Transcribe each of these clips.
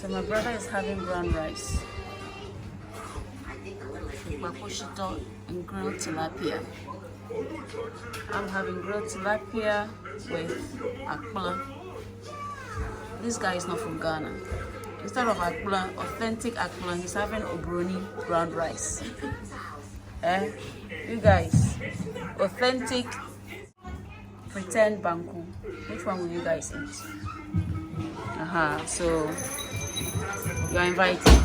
So my brother is having brown rice, bakoshito, and grilled tilapia. I'm having grilled tilapia with akpala. This guy is not from Ghana. Instead of akpala, authentic akpala, he's having obroni brown rice. You guys, authentic, pretend banku. Which one will you guys eat? So you are invited.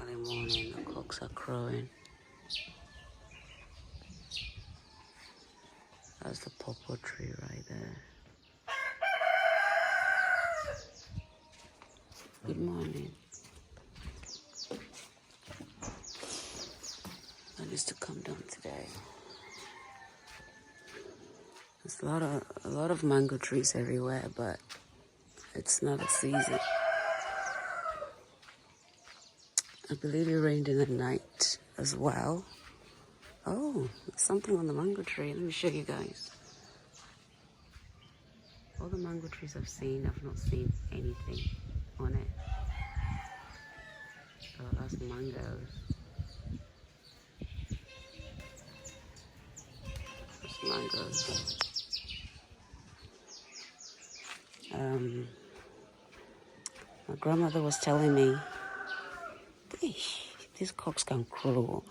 Early morning, the cocks are crowing. That's the pawpaw tree right there. Good morning. That is to come down today. There's a lot of mango trees everywhere, but it's not a season. I believe it rained in the night as well. Oh, there's something on the mango tree. Let me show you guys. All the mango trees I've seen, I've not seen anything on it. So that's mangoes. That's mangoes. My grandmother was telling me, these cocks can crow.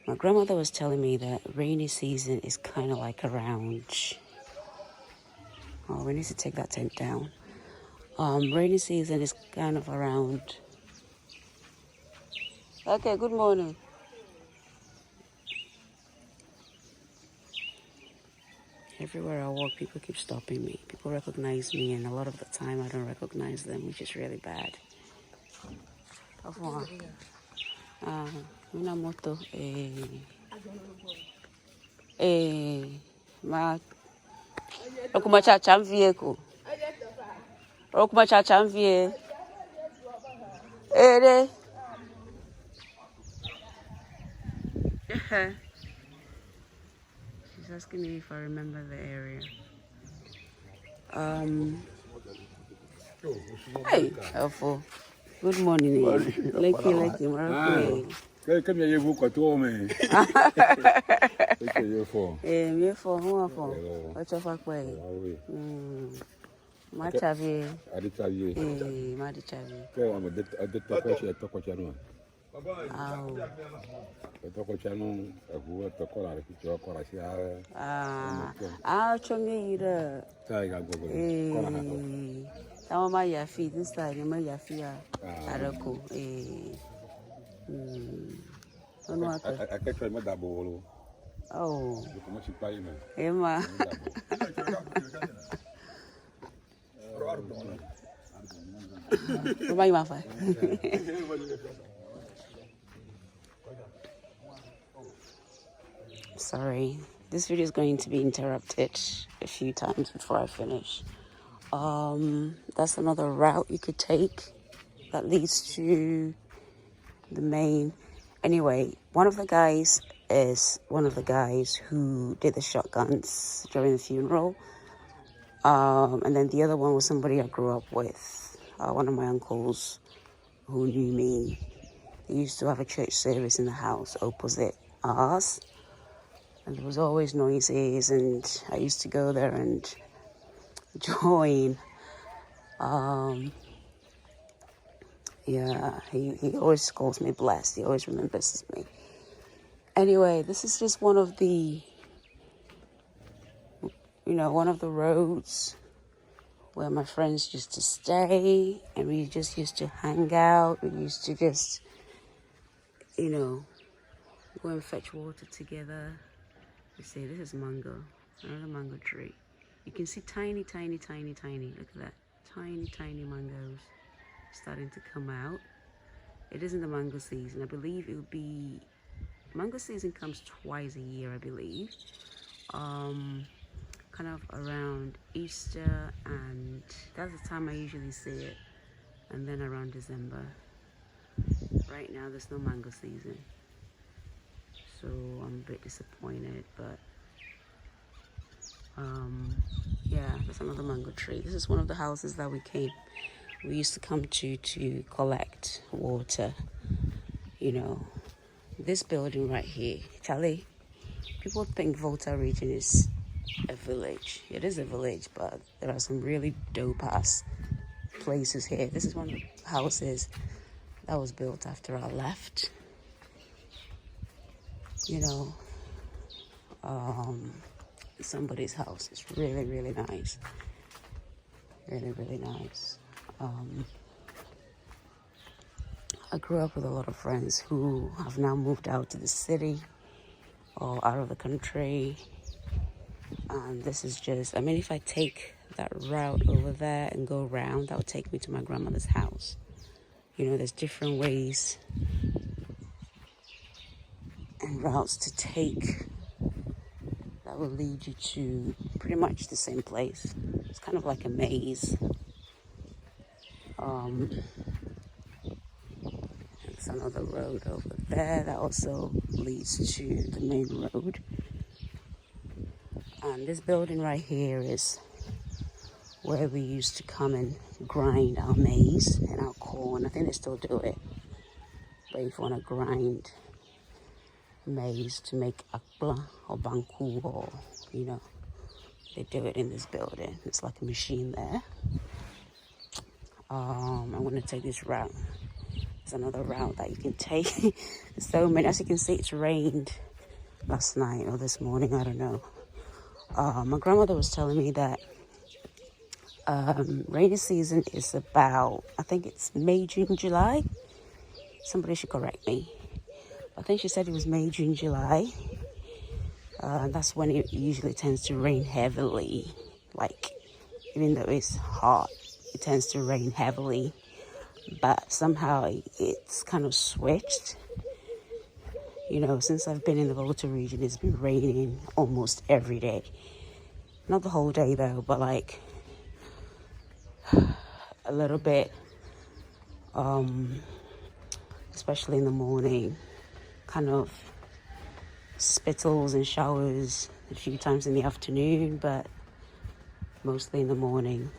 My grandmother was telling me that rainy season is kind of like around. Oh, we need to take that tent down. Rainy season is kind of around. Okay, good morning. Everywhere I walk, people keep stopping me. People recognize me, and a lot of the time I don't recognize them, which is really bad. Minamoto, ma, okuma cha chamvie ko. Okuma cha chamvie. Ere. She's asking me if I remember the area. Hey, helpful. Good morning. Lucky, Morocco. Come here, you book a tour, man. Me for who for? What's your fuck way? Machavi. Adichavi. Madichavi. I'm a talk channel. A talk channel, who are talking about the picture of I'll show me the some of your feet inside, you may have fear. Arako. I can't try my double. Oh, Emma. Sorry, this video is going to be interrupted a few times before I finish. That's another route you could take that leads to the main. Anyway, one of the guys is one of the guys who did the shotguns during the funeral. And then the other one was somebody I grew up with, one of my uncles who knew me. They used to have a church service in the house opposite ours. And there was always noises, and I used to go there and join. He always calls me blessed. He always remembers me. Anyway, this is just one of the roads where my friends used to stay, and we just used to hang out. We used to just, go and fetch water together. You see, this is mango, another mango tree. You can see tiny. Look at that. Tiny mangoes starting to come out. It isn't the mango season. I believe it will be... Mango season comes twice a year, I believe. Kind of around Easter, and that's the time I usually see it. And then around December. Right now, there's no mango season. So I'm a bit disappointed, but yeah, there's another mango tree. This is one of the houses that we used to come to collect water. You know, this building right here, Charlie, people think Volta region is a village. It is a village, but there are some really dope ass places here. This is one of the houses that was built after I left. You know, somebody's house. It's really nice. Really nice. I grew up with a lot of friends who have now moved out to the city or out of the country. And this is just, I mean, if I take that route over there and go around, that would take me to my grandmother's house. You know, there's different ways and routes to take that will lead you to pretty much the same place. It's kind of like a maze. There's another road over there that also leads to the main road. And this building right here is where we used to come and grind our maize and our corn. I think they still do it. But if you want to grind maize to make akpla or banku, or, you know, they do it in this building. It's like a machine there. I'm going to take this route. There's another route that you can take. So many. As you can see, it's rained last night or this morning. I don't know. My grandmother was telling me that rainy season is about, I think it's May, June, July. Somebody should correct me. I think she said it was May, June, July. That's when it usually tends to rain heavily. Like, even though it's hot, it tends to rain heavily. But somehow it's kind of switched. You know, since I've been in the Volta region, it's been raining almost every day. Not the whole day though, but like a little bit, especially in the morning. Kind of spittles and showers a few times in the afternoon, but mostly in the morning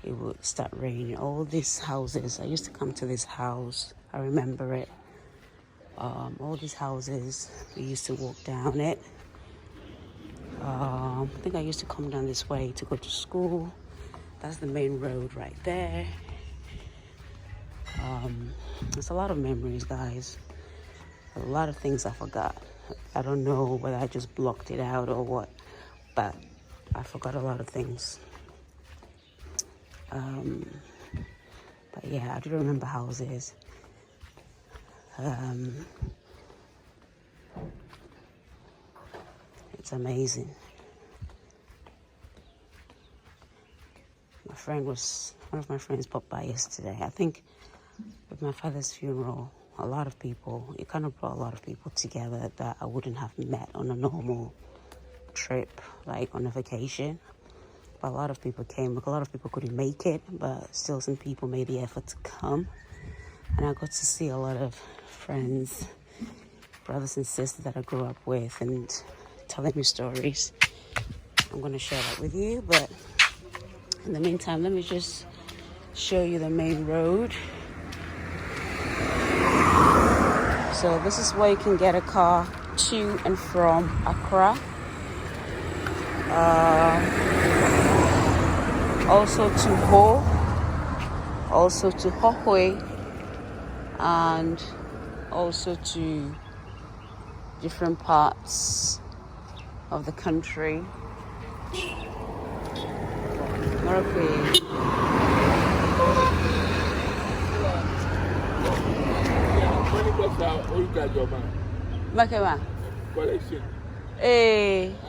it would start raining. All these houses, I used to come to this house, I remember it. All these houses, we used to walk down it. I think I used to come down this way to go to school. That's the main road right there. There's a lot of memories, guys. A lot of things I forgot. I don't know whether I just blocked it out or what, but I forgot a lot of things. But yeah, I do remember houses. It's amazing. One of my friends popped by yesterday. I think with my father's funeral, it kind of brought a lot of people together that I wouldn't have met on a normal trip, like on a vacation. But a lot of people came. A lot of people couldn't make it, but still some people made the effort to come. And I got to see a lot of friends, brothers and sisters that I grew up with, and telling me stories. I'm going to share that with you, but in the meantime, let me just show you the main road. So this is where you can get a car to and from Accra. Also to Ho, also to Hohwe, and also to different parts of the country. Makema.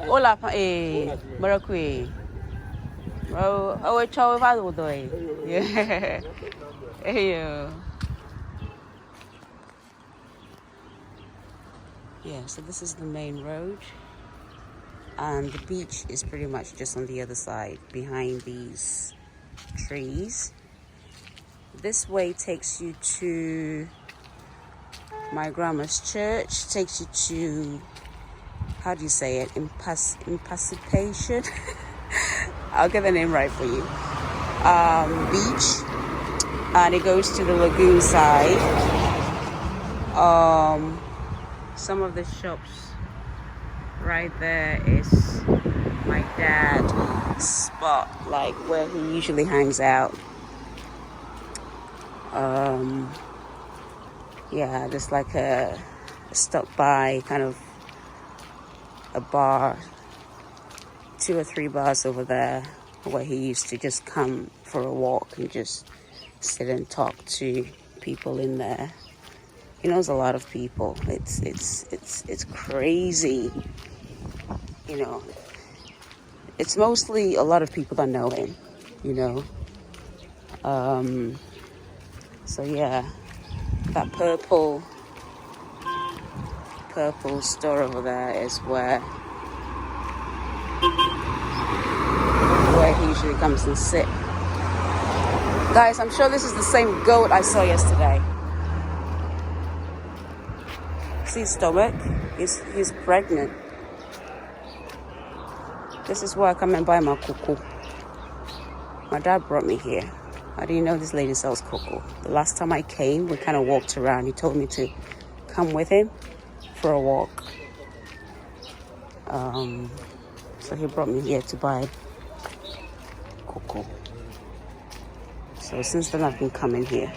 Hola, Marakwe. Oh, it's all about the way. Yeah. Yeah. Yeah, so this is the main road. And the beach is pretty much just on the other side, behind these trees. This way takes you to my grandma's church, takes you to, how do you say it, Impassipation? I'll get the name right for you. Beach. And it goes to the lagoon side. Some of the shops right there is my dad's spot, like where he usually hangs out. Yeah, just like a stop by kind of a bar, 2 or 3 bars over there where he used to just come for a walk and just sit and talk to people in there. He knows a lot of people. It's crazy. You know, it's mostly a lot of people that know him, you know. So yeah, that purple store over there is where he usually comes and sit. Guys, I'm sure this is the same goat I saw yesterday. See his stomach? He's pregnant. This is where I come and buy my cocoa. My dad brought me here. I didn't know this lady sells cocoa. The last time I came, we kind of walked around. He told me to come with him for a walk. So he brought me here to buy cocoa. So since then I've been coming here.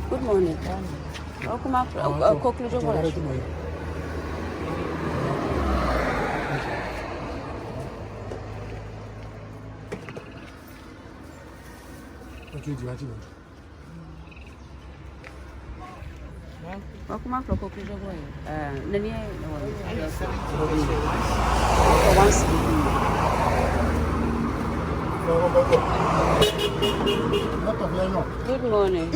Good morning. Welcome up. Cocoa chocolate. Welcome up. Cocoa chocolate. Nani? Good morning.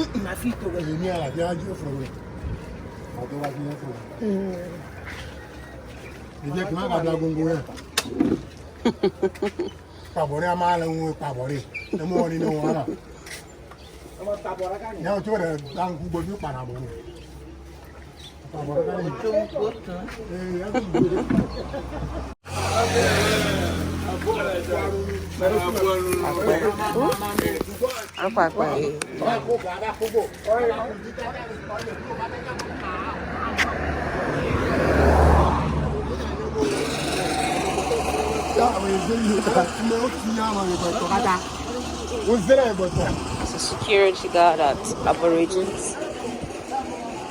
It's a security guard at Aborigines.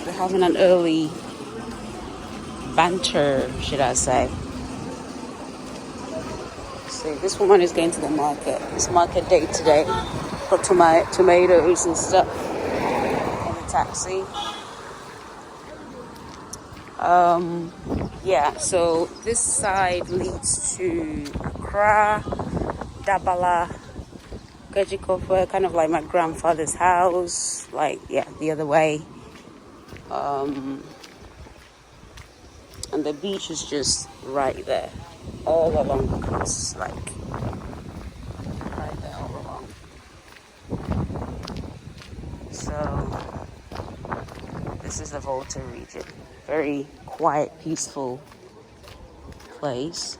They're having an early banter, should I say. See, this woman is going to the market. It's market day today for tomatoes and stuff in the taxi. Yeah, so this side leads to Accra, Dabala, Gajikofe, kind of like my grandfather's house, like, yeah, the other way. And the beach is just right there, all along the coast, like, right there, all along. So, this is the Volta region. Very quiet, peaceful place.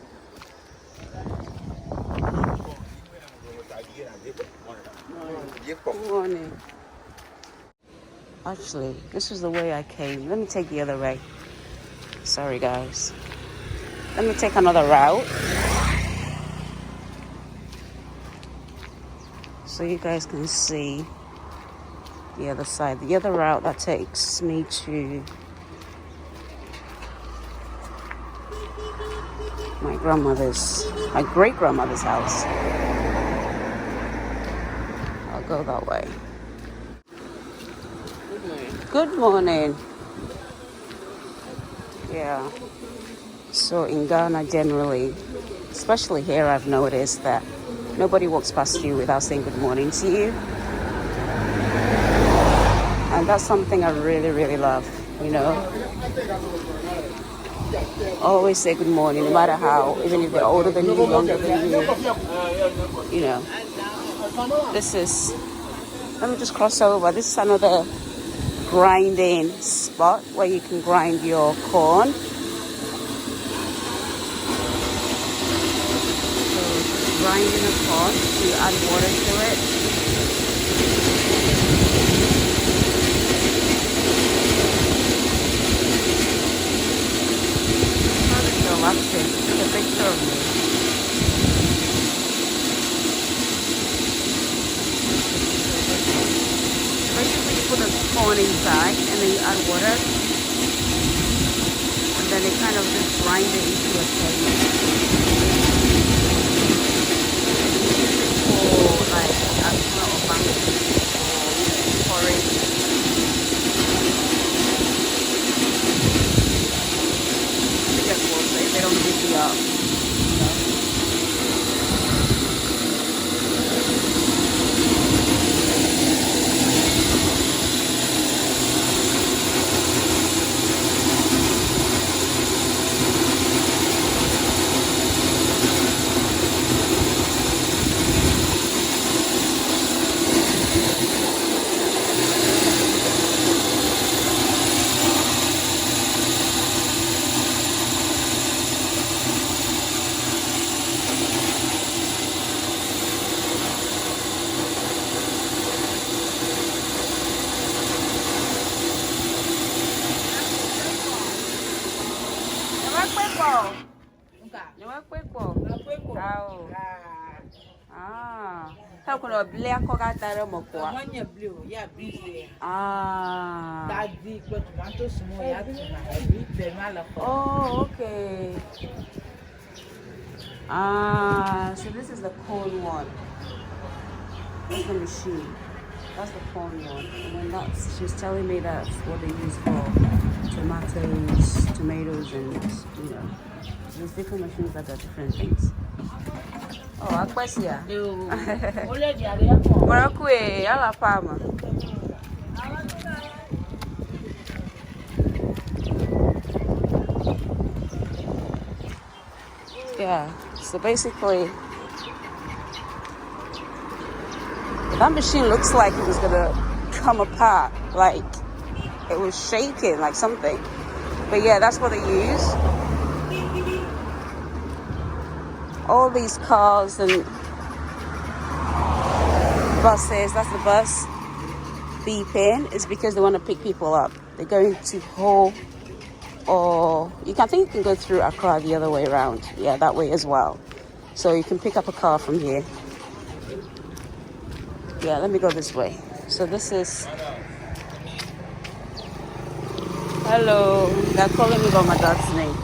Good morning. Actually, this was the way I came. Let me take the other way. Sorry, guys. Let me take another route so you guys can see the other side. The other route that takes me to my great-grandmother's house. I'll go that way. Good morning. Yeah. So in Ghana generally, especially here, I've noticed that nobody walks past you without saying good morning to you. And that's something I really, really love, you know. Always say good morning, no matter how, even if they're older than you, younger than you know. This is, let me just cross over. This is another grinding spot where you can grind your corn. Grinding a corn, you add water to it. So that's it. Take a picture of me. Basically, you put the corn inside and then you add water, and then they kind of just grind it into a paste. They don't beat you up. How can I blare coca tare mokwa? Blue, yeah, busy. Ah. That deep, but tomato small, oh, okay. Ah, so this is the corn one. That's the machine. That's the corn one. And then that's, she was telling me that's what they use for tomatoes, and you know, there's different machines that do different things. Oh, Akwasia. Morakwe, ala farmer. Yeah, so basically, that machine looks like it was gonna come apart, like it was shaking, like something. But yeah, that's what they use. All these cars and buses, that's the bus beeping, is because they want to pick people up. They're going to Hull, or I think you can go through Accra the other way around. Yeah, that way as well. So you can pick up a car from here. Yeah, let me go this way. So this is, hello, they're calling me by my dad's name.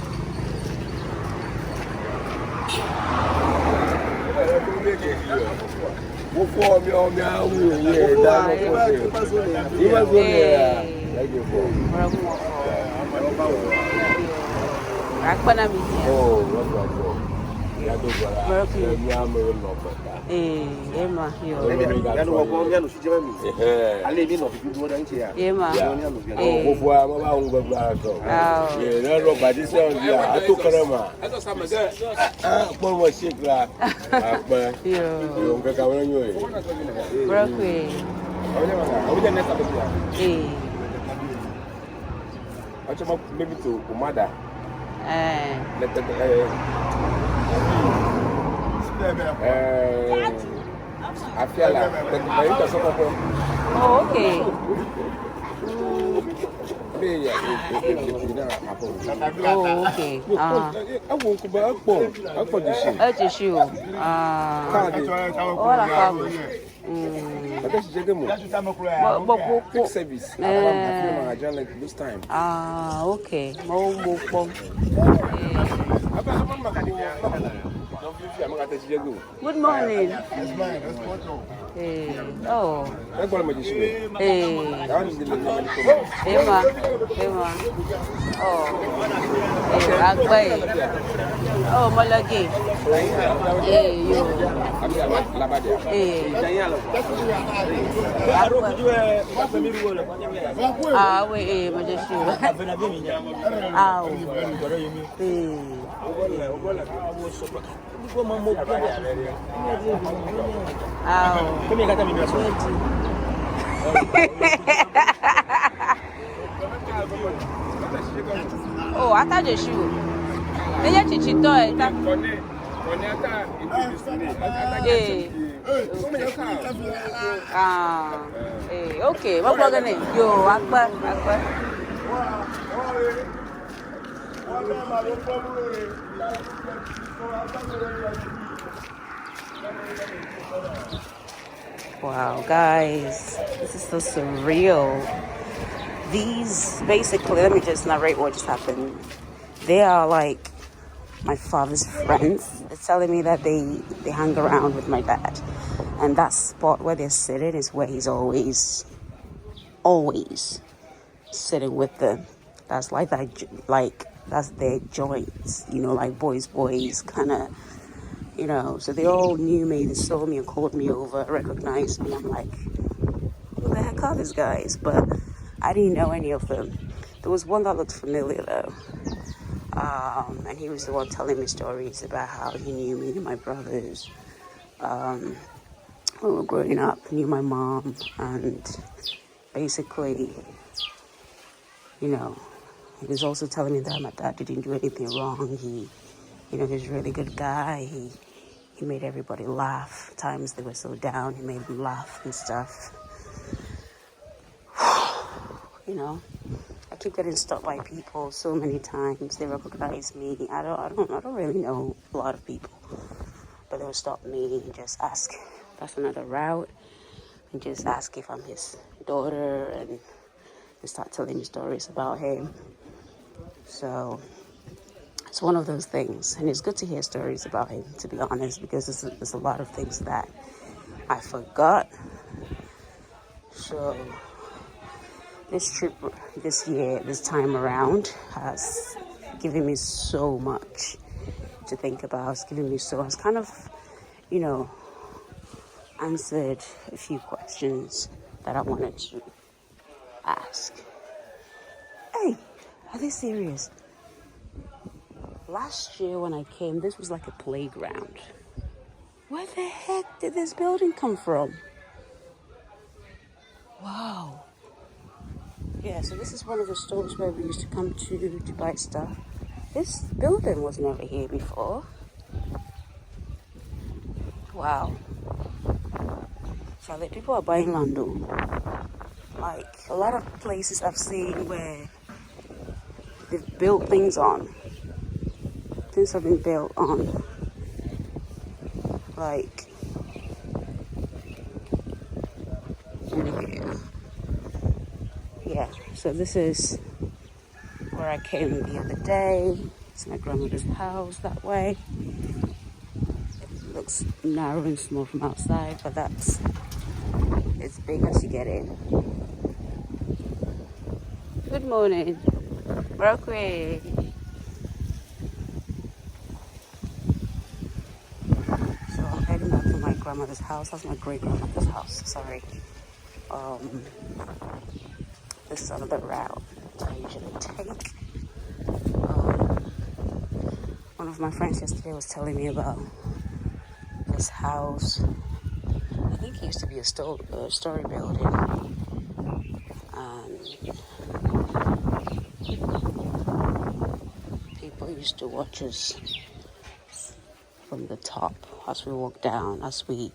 Maybe to Umada. I feel like oh, okay. Oh, okay. I won't go back. Service. This time. Ah, okay. Good morning. Hey. Oh. Hey. Emma. Emma. Oh. Hey, Agbai. Oh, Malagi. Hey, you. Hey. Ah, wait, hey, Majesty. Ow. Hey. Oh, I thought you shoe. They are teaching toy. Okay. What we're gonna yo, Akbar. Wow, guys, this is so surreal. These basically, let me just narrate what just happened. They are like my father's friends. They're telling me that they hang around with my dad, and that spot where they're sitting is where he's always sitting with them. That's like that, like that's their joints, you know, like boys kind of, you know. So they all knew me, they saw me and called me over, recognized me. I'm like, who the heck are these guys? But I didn't know any of them. There was one that looked familiar though, and he was the one telling me stories about how he knew me and my brothers when we were growing up, knew my mom, and basically, you know, he was also telling me that my dad didn't do anything wrong. He, you know, he's a really good guy. He made everybody laugh. Times they were so down, he made them laugh and stuff. You know, I keep getting stopped by people so many times. They recognize me. I don't really know a lot of people, but they'll stop me and just ask. That's another route, and just ask if I'm his daughter, and start telling me stories about him. So it's one of those things, and it's good to hear stories about him, to be honest, because there's a lot of things that I forgot. So this trip this year, this time around, has given me so much to think about. It's kind of, you know, answered a few questions that I wanted to ask. Hey, are they serious? Last year when I came, this was like a playground. Where the heck did this building come from? Wow. Yeah, so this is one of the stores where we used to come to buy stuff. This building was never here before. Wow. So the people are buying land though. Like a lot of places I've seen where they've built things on. Things have been built on. Like, yeah. So this is where I came the other day. It's my grandmother's house that way. It looks narrow and small from outside, but it's big as you get in. Good morning. Brookway. So I'm heading back to my grandmother's house. That's my great grandmother's house. Sorry. This is another route I usually take. One of my friends yesterday was telling me about this house. I think it used to be a story building. And people used to watch us from the top as we walk down, as we,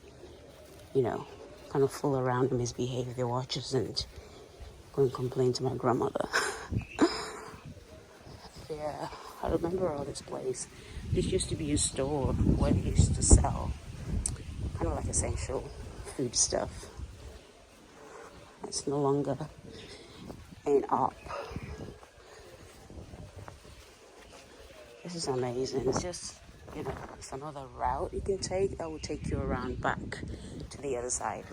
you know, kind of fool around and misbehave. They watch us and go and complain to my grandmother. Yeah, I remember all this place. This used to be a store where they used to sell kind of like essential food stuff. It's no longer an op. This is amazing. It's just you know, it's another route you can take that will take you around back to the other side.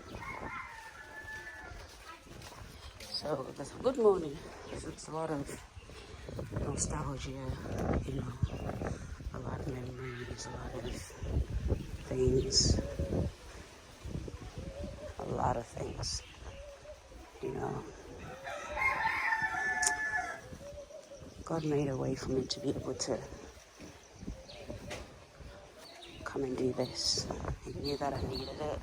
So, good morning. It's a lot of nostalgia, you know, a lot of memories, a lot of things, a lot of things, you know. God made a way for me to be able to come and do this. He knew that I needed it.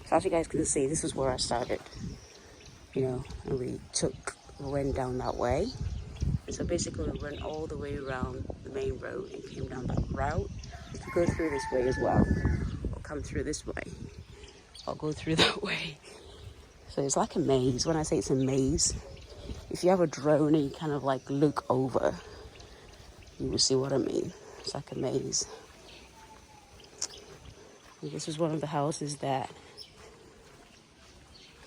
So as you guys can see, this is where I started, you know, and we went down that way. So basically we went all the way around the main road and came down that route. You could go through this way as well, or come through this way, or go through that way. So it's like a maze. When I say it's a maze, if you have a drone and you kind of like look over, you will see what I mean. It's like a maze. And this is one of the houses that,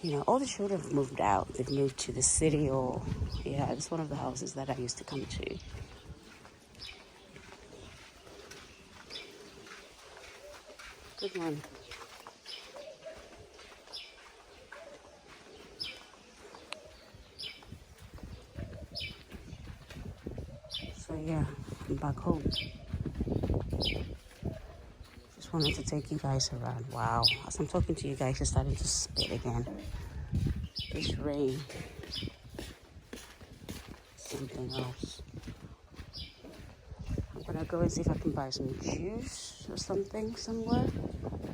you know, all the children have moved out. They've moved to the city, or, yeah, it's one of the houses that I used to come to. Good one. So yeah, I'm back home. Just wanted to take you guys around. Wow, as I'm talking to you guys, it's starting to spit again. This rain, something else. I'm gonna go and see if I can buy some juice or something somewhere.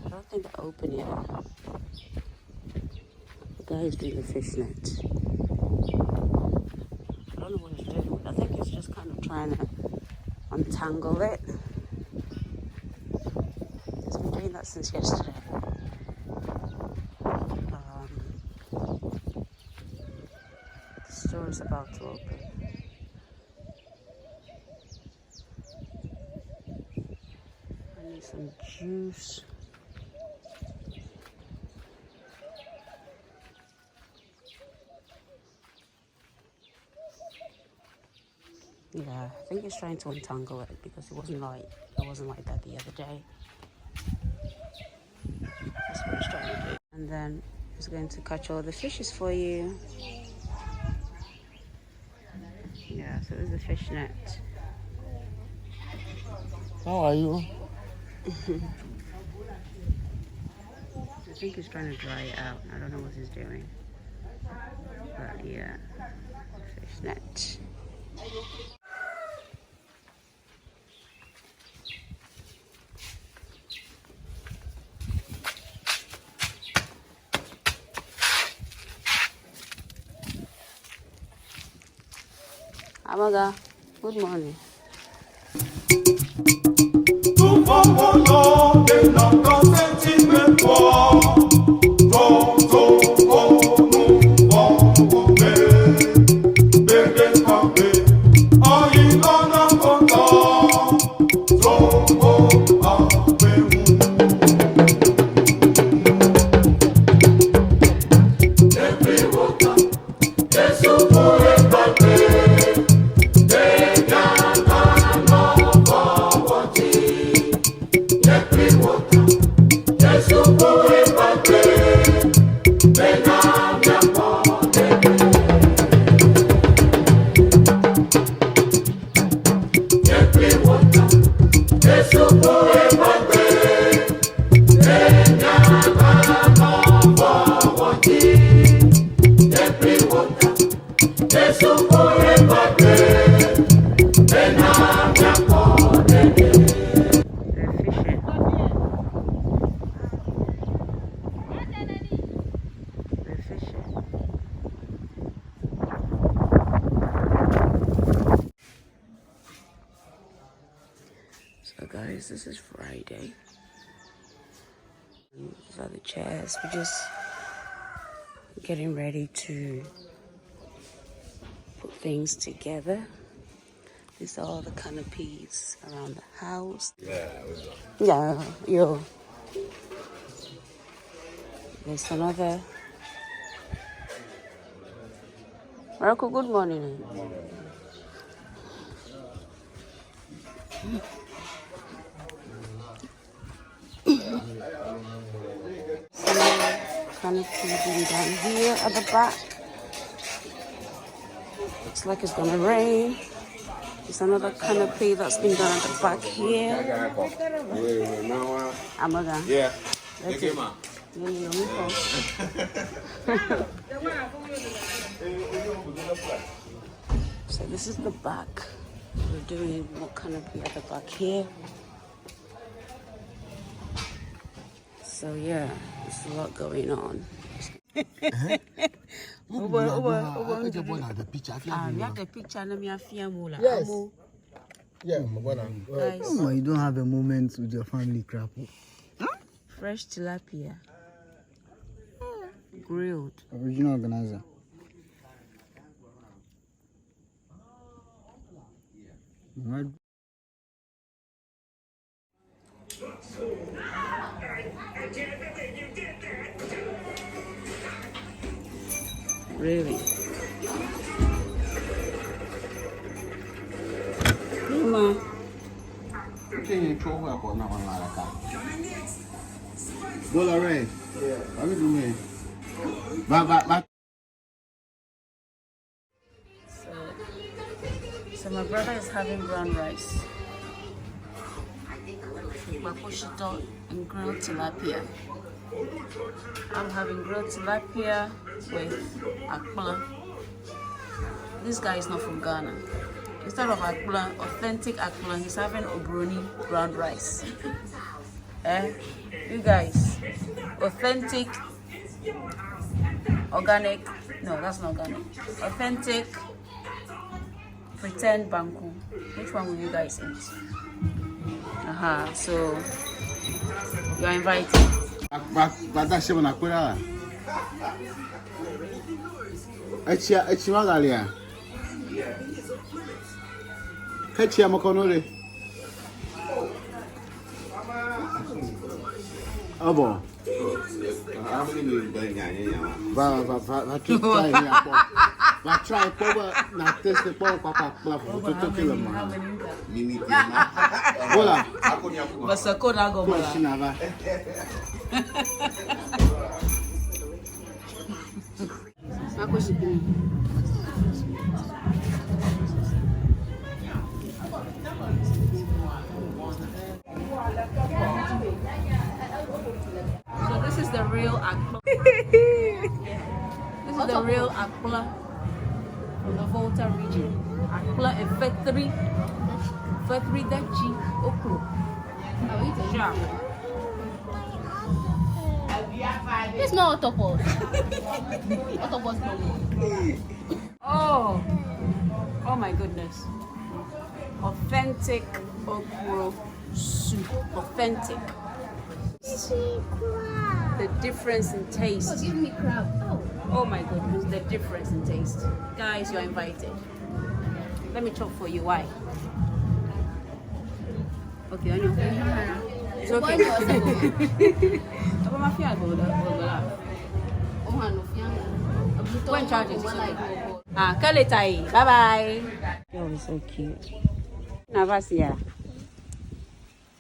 I don't think they're open yet. The guy is doing the fishnet. I don't know what he's doing. I think he's just kind of trying to untangle it. He's been doing that since yesterday. The store is about to open. I need some juice. Yeah, I think he's trying to untangle it because it wasn't like that the other day. That's what he's trying to do. And then he's going to catch all the fishes for you. Yeah, so there's the fish net. How are you? I think he's trying to dry it out. I don't know what he's doing. But yeah, fish net. Amaga, good morning. So guys, this is Friday. These are the chairs. We're just getting ready to put things together. These are all the canopies around the house. Yeah, yo. There's another. Marco, good morning. Canopy being done here at the back. Looks like it's gonna rain. There's another canopy that's been done at the back here. Amaga. Yeah. That's it. So this is the back. We're doing more canopy at the back here. So yeah, there's a lot going on. We have the picture. Yes. Yeah, oh, you don't have a moment with your family crap. Huh? Fresh tilapia. Grilled. Original organizer. What? Really? Mama. Bola red. Yeah. What are you doing? But. So my brother is having brown rice, maposhito, and grilled tilapia. I'm having grilled tilapia with akpla. This guy is not from Ghana. Instead of akpla, authentic akpla, he's having obroni brown rice. You guys, authentic, organic, no, that's not organic, authentic, pretend banku. Which one will you guys eat? So you are invited. Abo. Try power na test the power papa to kill him. Bola. Basako na go bola. So this is the real akpla. This is the real akpla from the Volta region. Akpla and Fetri Dachi Okro. It's not octopus. Octopus no. Oh my goodness. Authentic okro soup. Authentic. The difference in taste. Oh, give me crab. Oh my goodness, the difference in taste. Guys, you're invited. Let me chop for you. Why? Okay, on your it's okay. When charges, it's okay. Kaletai. Bye bye. That was so cute. Navasia.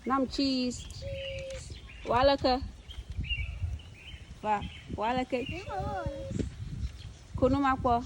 Nam cheese. Walaka. Walaka. Kunumakwa.